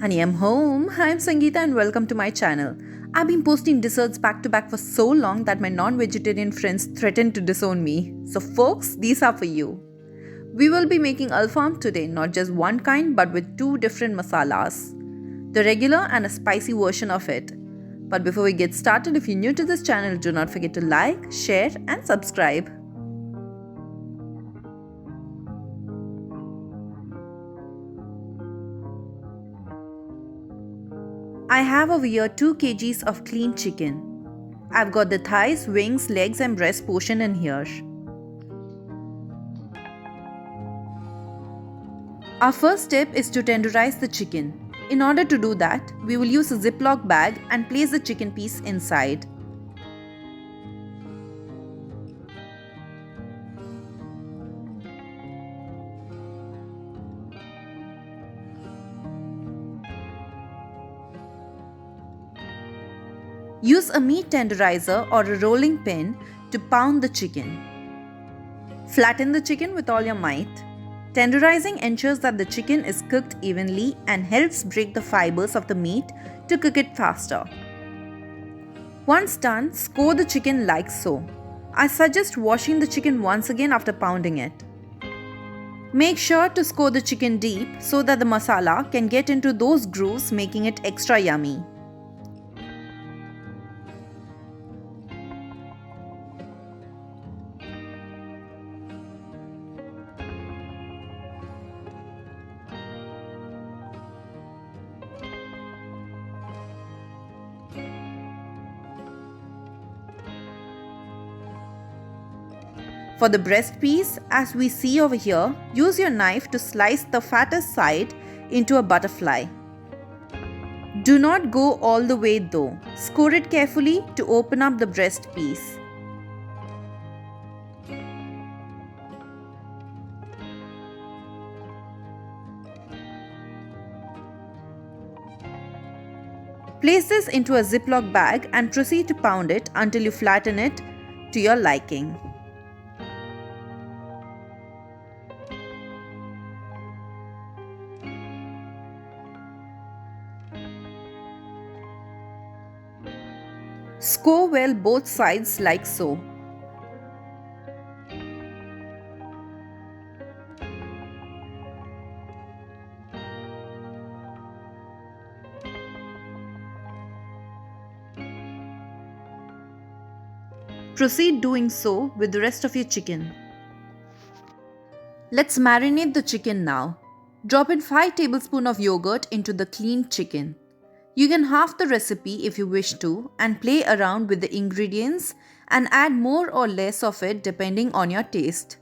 Honey, I'm home. I'm Sangeeta and welcome to my channel. I've been posting desserts back to back for so long that my non vegetarian friends threatened to disown me. So, folks, these are for you. We will be making alfam today, not just one kind but with two different masalas, the regular and a spicy version of it. But before we get started, if you're new to this channel, do not forget to like, share, and subscribe. I have over here 2 kgs of clean chicken. I've got the thighs, wings, legs, and breast portion in here. Our first step is to tenderize the chicken. In order to do that, we will use a Ziploc bag and place the chicken piece inside. Use a meat tenderizer or a rolling pin to pound the chicken. Flatten the chicken with all your might. Tenderizing ensures that the chicken is cooked evenly and helps break the fibers of the meat to cook it faster. Once done, score the chicken like so. I suggest washing the chicken once again after pounding it. Make sure to score the chicken deep so that the masala can get into those grooves, making it extra yummy. For the breast piece, as we see over here, use your knife to slice the fattest side into a butterfly. Do not go all the way though. Score it carefully to open up the breast piece. Place this into a Ziploc bag and proceed to pound it until you flatten it to your liking. Score well both sides like so. Proceed doing so with the rest of your chicken. Let's marinate the chicken now. Drop in 5 tablespoons of yogurt into the cleaned chicken. You can halve the recipe if you wish to and play around with the ingredients and add more or less of it depending on your taste.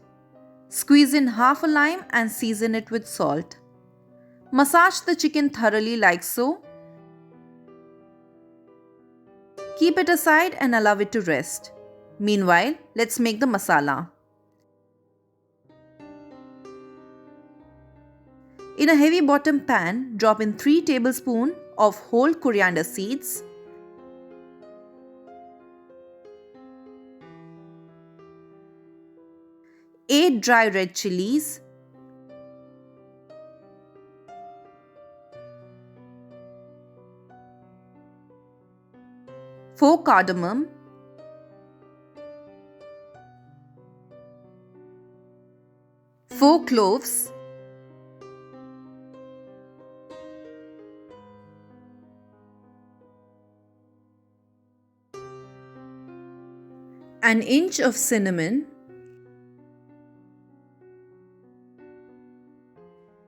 Squeeze in half a lime and season it with salt. Massage the chicken thoroughly like so. Keep it aside and allow it to rest. Meanwhile, let's make the masala. In a heavy bottom pan, drop in 3 tablespoons of whole coriander seeds, 8 dry red chilies, 4 cardamom, 4 cloves, an inch of cinnamon,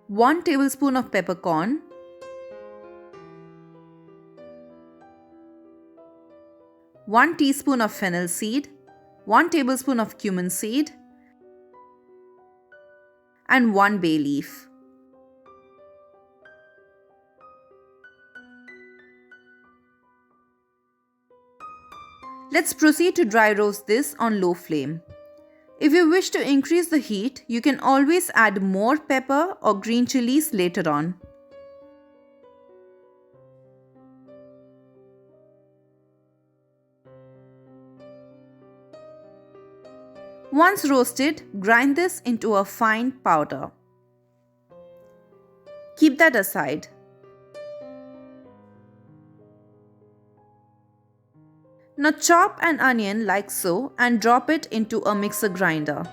1 tablespoon of peppercorn, 1 teaspoon of fennel seed, 1 tablespoon of cumin seed, and 1 bay leaf. Let's proceed to dry roast this on low flame. If you wish to increase the heat, you can always add more pepper or green chilies later on. Once roasted, grind this into a fine powder. Keep that aside. Now chop an onion like so and drop it into a mixer grinder.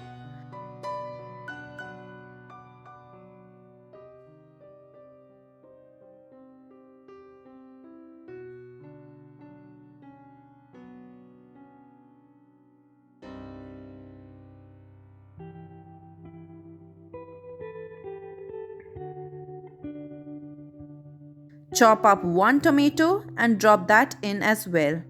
Chop up 1 tomato and drop that in as well.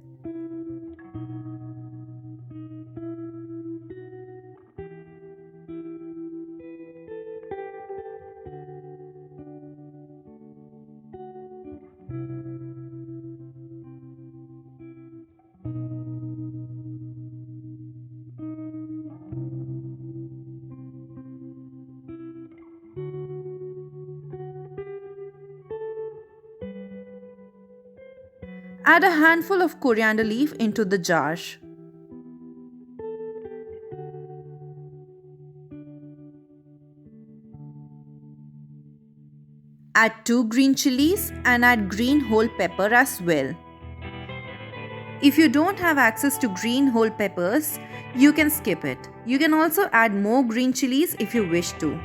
Add a handful of coriander leaf into the jar. Add 2 green chilies and add green whole pepper as well. If you don't have access to green whole peppers, you can skip it. You can also add more green chilies if you wish to.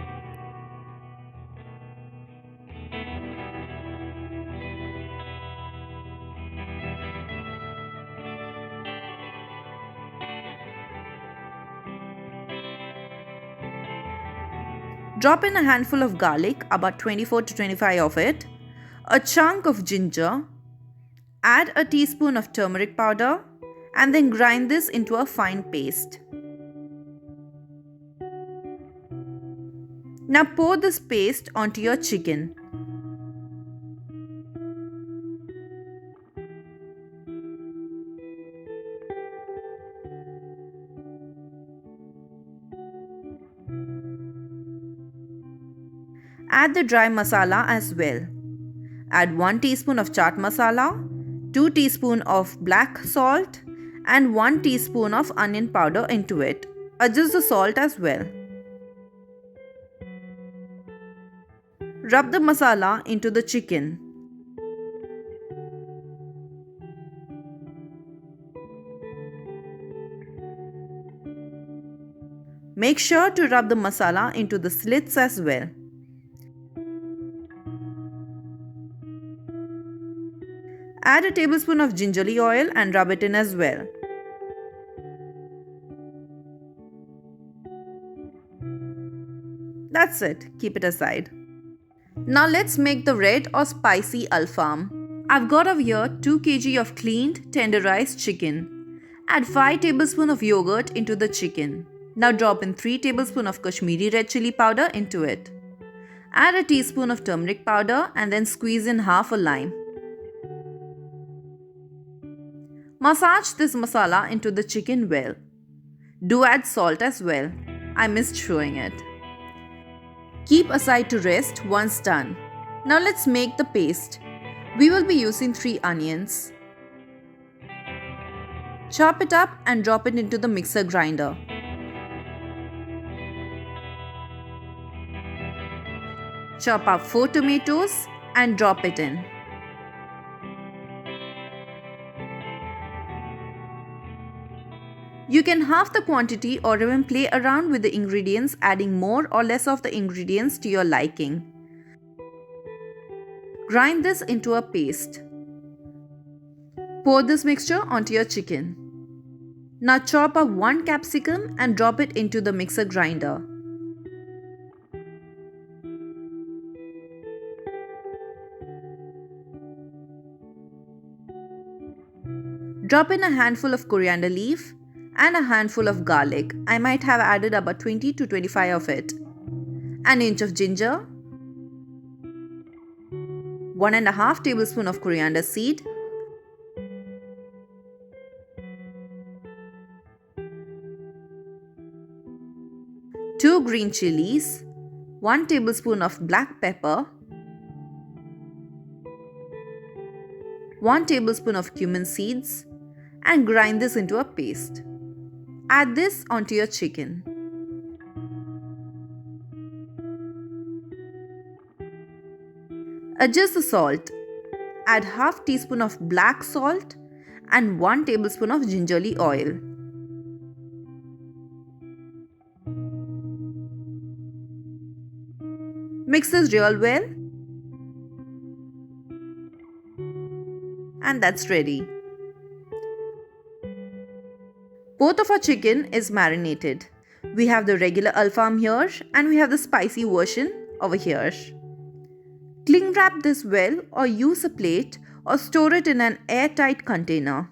Drop in a handful of garlic, about 24 to 25 of it, a chunk of ginger, add a teaspoon of turmeric powder, and then grind this into a fine paste. Now pour this paste onto your chicken. Add the dry masala as well. Add 1 teaspoon of chaat masala, 2 teaspoons of black salt and 1 teaspoon of onion powder into it. Adjust the salt as well. Rub the masala into the chicken. Make sure to rub the masala into the slits as well. Add a tablespoon of gingerly oil and rub it in as well. That's it, keep it aside. Now let's make the red or spicy alfam. I've got over here 2 kg of cleaned tenderized chicken. Add 5 tablespoons of yogurt into the chicken. Now drop in 3 tablespoons of Kashmiri red chili powder into it. Add a teaspoon of turmeric powder and then squeeze in half a lime. Massage this masala into the chicken well. Do add salt as well. I missed showing it. Keep aside to rest once done. Now let's make the paste. We will be using 3 onions. Chop it up and drop it into the mixer grinder. Chop up 4 tomatoes and drop it in. You can halve the quantity or even play around with the ingredients, adding more or less of the ingredients to your liking. Grind this into a paste. Pour this mixture onto your chicken. Now chop up 1 capsicum and drop it into the mixer grinder. Drop in a handful of coriander leaf and a handful of garlic. I might have added about 20 to 25 of it. An inch of ginger, 1.5 tablespoons of coriander seed, two green chilies, 1 tablespoon of black pepper, 1 tablespoon of cumin seeds, and grind this into a paste. Add this onto your chicken. Adjust the salt. Add half teaspoon of black salt and 1 tablespoon of gingerly oil. Mix this real well, and that's ready. Both of our chicken is marinated. We have the regular Alfam here and we have the spicy version over here. Cling wrap this well or use a plate or store it in an airtight container.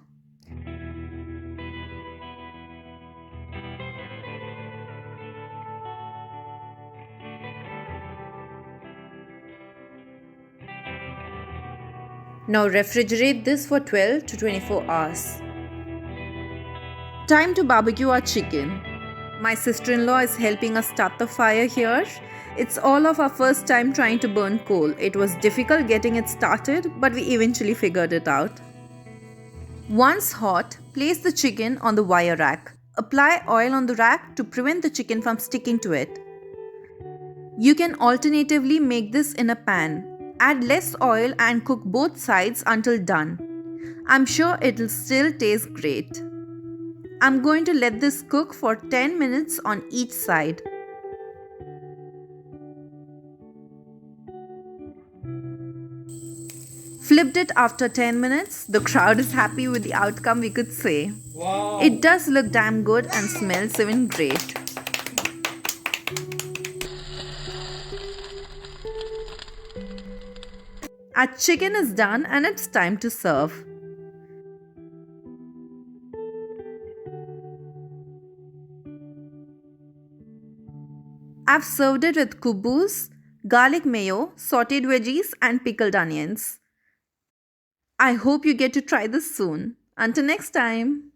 Now refrigerate this for 12 to 24 hours. Time to barbecue our chicken. My sister-in-law is helping us start the fire here. It's all of our first time trying to burn coal. It was difficult getting it started, but we eventually figured it out. Once hot, place the chicken on the wire rack. Apply oil on the rack to prevent the chicken from sticking to it. You can alternatively make this in a pan. Add less oil and cook both sides until done. I'm sure it'll still taste great. I'm going to let this cook for 10 minutes on each side. Flipped it after 10 minutes. The crowd is happy with the outcome, we could say. Wow. It does look damn good and smells even great. Our chicken is done and it's time to serve. I've served it with kubus, garlic mayo, sauteed veggies and pickled onions. I hope you get to try this soon. Until next time.